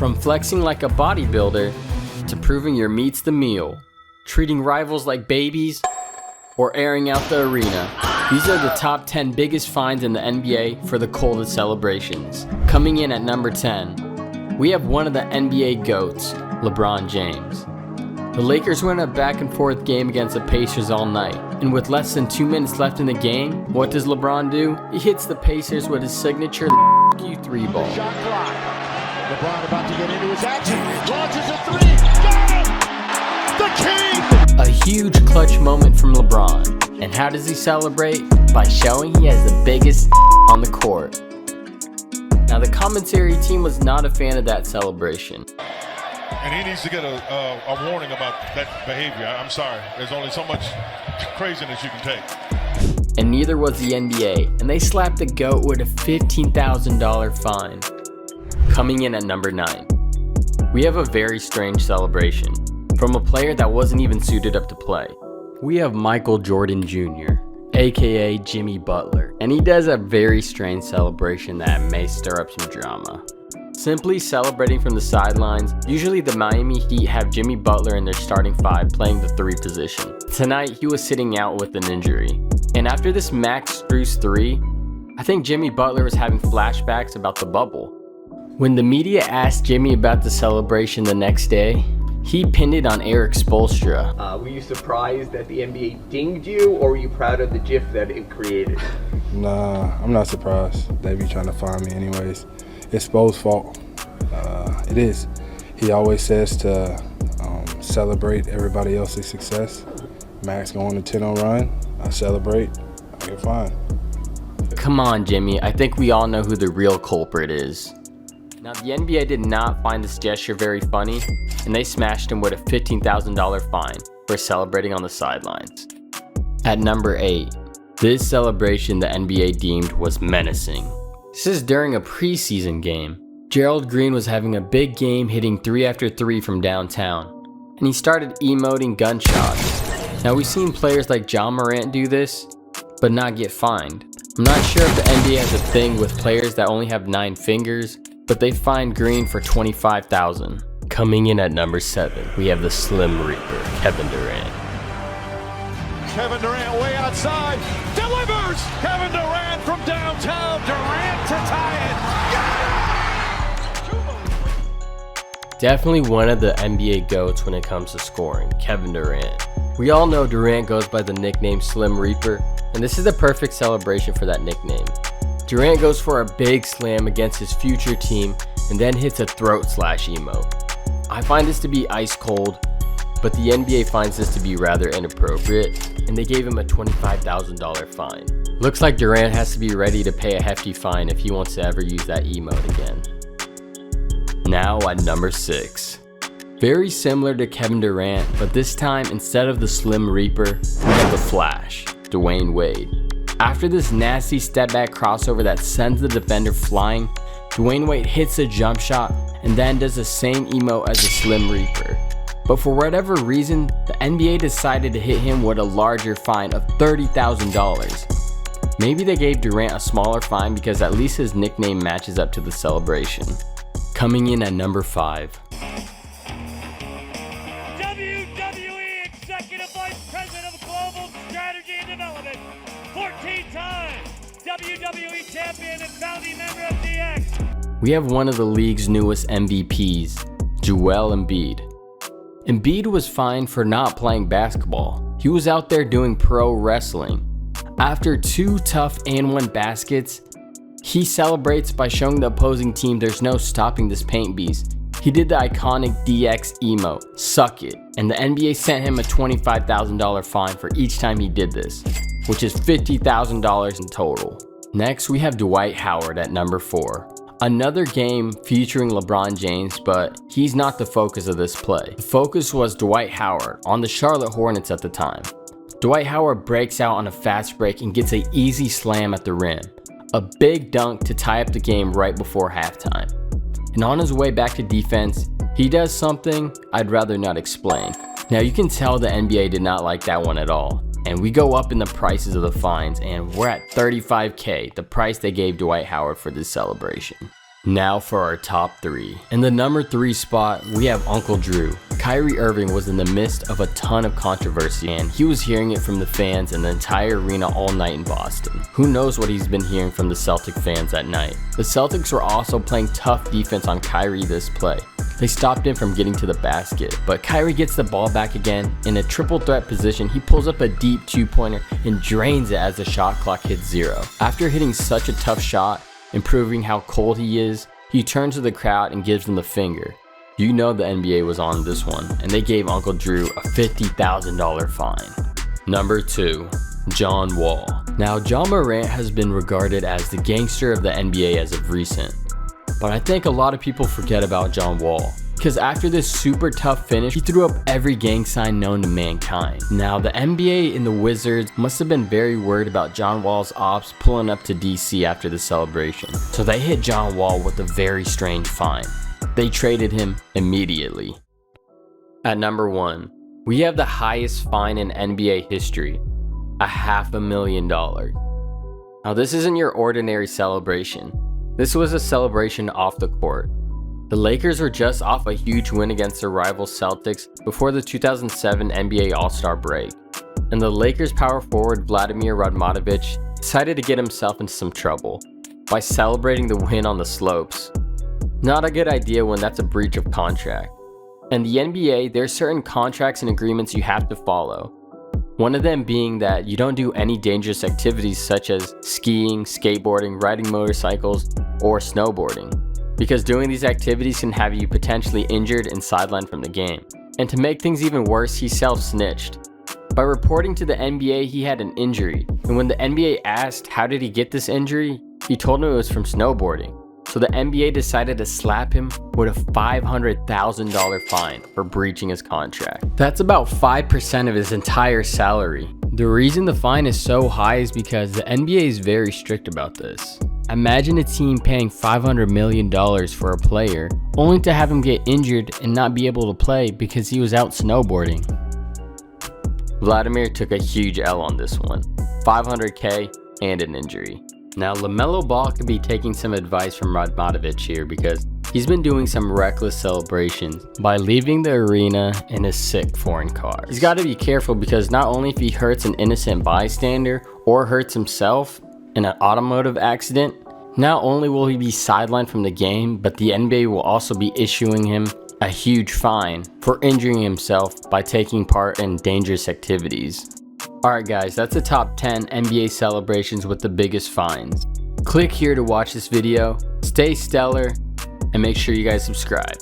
From flexing like a bodybuilder to proving your meat's the meal, treating rivals like babies, or airing out the arena, these are the top 10 biggest fines in the NBA for the coldest celebrations. Coming in at number 10, we have one of the NBA GOATs, LeBron James. The Lakers were in a back and forth game against the Pacers all night, and with less than 2 minutes left in the game, what does LeBron do? He hits the Pacers with his signature you 3 ball. Shot clock. LeBron about to get into his action. Launches a 3. Got it! The king! A huge clutch moment from LeBron. And how does he celebrate? By showing he has the biggest on the court. Now the commentary team was not a fan of that celebration. And he needs to get a warning about that behavior. I'm sorry. There's only so much craziness you can take. And neither was the NBA, and they slapped the GOAT with a $15,000 fine. Coming in at number 9, we have a very strange celebration from a player that wasn't even suited up to play. We have Michael Jordan Jr., aka Jimmy Butler, and he does a very strange celebration that may stir up some drama. Simply celebrating from the sidelines. Usually the Miami Heat have Jimmy Butler in their starting 5 playing the 3 position. Tonight he was sitting out with an injury. And after this Max Strus 3, I think Jimmy Butler was having flashbacks about the bubble. When the media asked Jimmy about the celebration the next day, he pinned it on Eric Spoelstra. Were you surprised that the NBA dinged you, or were you proud of the GIF that it created? Nah, I'm not surprised. They be trying to find me anyways. It's Spo's fault. It is. He always says to celebrate everybody else's success. Max going to 10-0 run. I celebrate. I get fine. Come on, Jimmy. I think we all know who the real culprit is. Now, the NBA did not find this gesture very funny, and they smashed him with a $15,000 fine for celebrating on the sidelines. At number 8, this celebration the NBA deemed was menacing. This is during a preseason game. Gerald Green was having a big game hitting 3 after 3 from downtown, and he started emoting gunshots. Now we've seen players like John Morant do this, but not get fined. I'm not sure if the NBA has a thing with players that only have 9 fingers, but they fined Green for $25,000. Coming in at number 7, we have the Slim Reaper, Kevin Durant. Kevin Durant way outside. Delivers! Kevin Durant from downtown. Durant to tie it. Got it! Definitely one of the NBA GOATs when it comes to scoring, Kevin Durant. We all know Durant goes by the nickname Slim Reaper, and this is the perfect celebration for that nickname. Durant goes for a big slam against his future team and then hits a throat slash emote. I find this to be ice cold, but the NBA finds this to be rather inappropriate, and they gave him a $25,000 fine. Looks like Durant has to be ready to pay a hefty fine if he wants to ever use that emote again. Now at number 6. Very similar to Kevin Durant, but this time instead of the Slim Reaper, we have the Flash, Dwyane Wade. After this nasty step back crossover that sends the defender flying, Dwyane Wade hits a jump shot and then does the same emote as the Slim Reaper. But for whatever reason, the NBA decided to hit him with a larger fine of $30,000. Maybe they gave Durant a smaller fine because at least his nickname matches up to the celebration. Coming in at number 5. WWE Executive Vice President of Global Strategy and Development, 14-time WWE Champion and founding member of DX. We have one of the league's newest MVPs, Joelle Embiid. Embiid was fined for not playing basketball. He was out there doing pro wrestling. After 2 tough and 1 baskets, he celebrates by showing the opposing team there's no stopping this paint beast. He did the iconic DX emote, suck it, and the NBA sent him a $25,000 fine for each time he did this, which is $50,000 in total. Next, we have Dwight Howard at number 4. Another game featuring LeBron James, but he's not the focus of this play. The focus was Dwight Howard on the Charlotte Hornets at the time. Dwight Howard breaks out on a fast break and gets an easy slam at the rim. A big dunk to tie up the game right before halftime. And on his way back to defense, he does something I'd rather not explain. Now you can tell the NBA did not like that one at all. And we go up in the prices of the fines, and we're at $35K, the price they gave Dwight Howard for this celebration. Now for our top 3. In the number 3 spot, we have Uncle Drew. Kyrie Irving was in the midst of a ton of controversy and he was hearing it from the fans and the entire arena all night in Boston. Who knows what he's been hearing from the Celtic fans at night. The Celtics were also playing tough defense on Kyrie this play. They stopped him from getting to the basket, but Kyrie gets the ball back again. In a triple threat position, he pulls up a deep 2-pointer and drains it as the shot clock hits 0. After hitting such a tough shot and proving how cold he is, he turns to the crowd and gives them the finger. You know the NBA was on this one, and they gave Uncle Drew a $50,000 fine. Number 2. John Wall. Now, John Morant has been regarded as the gangster of the NBA as of recent, but I think a lot of people forget about John Wall. Because after this super tough finish, he threw up every gang sign known to mankind. Now, the NBA and the Wizards must have been very worried about John Wall's ops pulling up to DC after the celebration. So they hit John Wall with a very strange fine. They traded him immediately. At number 1, we have the highest fine in NBA history, $500,000. Now, this isn't your ordinary celebration. This was a celebration off the court. The Lakers were just off a huge win against their rival Celtics before the 2007 NBA All-Star break, and the Lakers power forward Vladimir Radmanovic decided to get himself into some trouble by celebrating the win on the slopes. Not a good idea when that's a breach of contract. In the NBA, there are certain contracts and agreements you have to follow. One of them being that you don't do any dangerous activities such as skiing, skateboarding, riding motorcycles, or snowboarding, because doing these activities can have you potentially injured and sidelined from the game. And to make things even worse, he self-snitched. By reporting to the NBA he had an injury, and when the NBA asked how did he get this injury, he told them it was from snowboarding. So the NBA decided to slap him with a $500,000 fine for breaching his contract. That's about 5% of his entire salary. The reason the fine is so high is because the NBA is very strict about this. Imagine a team paying $500 million for a player, only to have him get injured and not be able to play because he was out snowboarding. Vladimir took a huge L on this one, $500K and an injury. Now, LaMelo Ball could be taking some advice from Radmanovic here because he's been doing some reckless celebrations by leaving the arena in a sick foreign car. He's got to be careful because not only if he hurts an innocent bystander or hurts himself in an automotive accident, not only will he be sidelined from the game, but the NBA will also be issuing him a huge fine for injuring himself by taking part in dangerous activities. Alright guys, that's the top 10 NBA celebrations with the biggest fines. Click here to watch this video, stay stellar, and make sure you guys subscribe.